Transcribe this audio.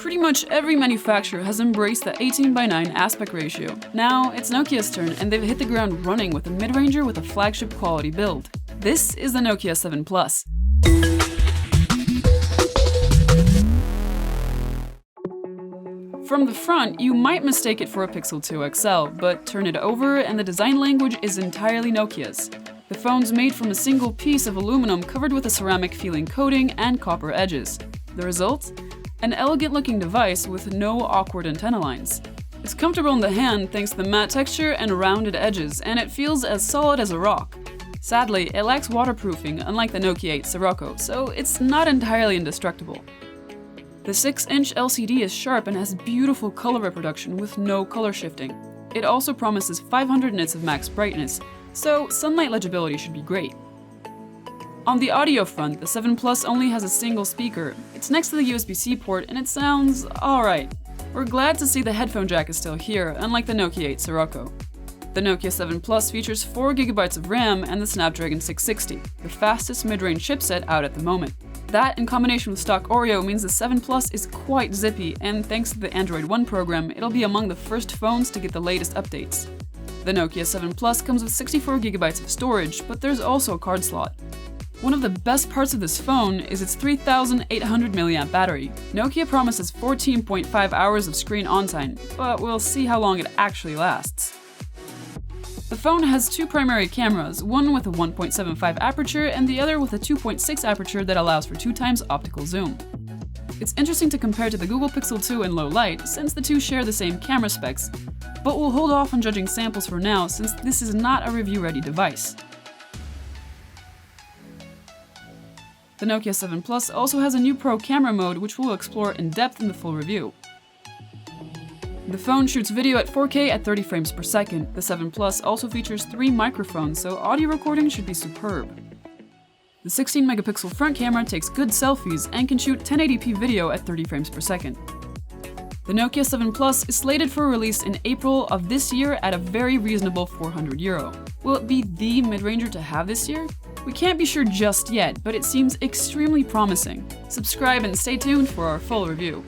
Pretty much every manufacturer has embraced the 18:9 aspect ratio. Now, it's Nokia's turn, and they've hit the ground running with a mid-ranger with a flagship quality build. This is the Nokia 7 Plus. From the front, you might mistake it for a Pixel 2 XL, but turn it over and the design language is entirely Nokia's. The phone's made from a single piece of aluminum covered with a ceramic-feeling coating and copper edges. The result? An elegant-looking device with no awkward antenna lines. It's comfortable in the hand thanks to the matte texture and rounded edges, and it feels as solid as a rock. Sadly, it lacks waterproofing, unlike the Nokia 8 Sirocco, so it's not entirely indestructible. The 6-inch LCD is sharp and has beautiful color reproduction with no color shifting. It also promises 500 nits of max brightness, so sunlight legibility should be great. On the audio front, the 7 Plus only has a single speaker. It's next to the USB-C port and it sounds alright. We're glad to see the headphone jack is still here, unlike the Nokia 8 Sirocco. The Nokia 7 Plus features 4GB of RAM and the Snapdragon 660, the fastest mid-range chipset out at the moment. That, in combination with stock Oreo, means the 7 Plus is quite zippy, and thanks to the Android One program, it'll be among the first phones to get the latest updates. The Nokia 7 Plus comes with 64GB of storage, but there's also a card slot. One of the best parts of this phone is its 3800 mAh battery. Nokia promises 14.5 hours of screen on time, but we'll see how long it actually lasts. The phone has two primary cameras, one with a 1.75 aperture and the other with a 2.6 aperture that allows for 2x optical zoom. It's interesting to compare to the Google Pixel 2 in low light, since the two share the same camera specs, but we'll hold off on judging samples for now since this is not a review-ready device. The Nokia 7 Plus also has a new Pro camera mode which we'll explore in depth in the full review. The phone shoots video at 4K at 30 frames per second. The 7 Plus also features 3 microphones, so audio recording should be superb. The 16-megapixel front camera takes good selfies and can shoot 1080p video at 30 frames per second. The Nokia 7 Plus is slated for release in April of this year at a very reasonable €400. Will it be the mid-ranger to have this year? We can't be sure just yet, but it seems extremely promising. Subscribe and stay tuned for our full review.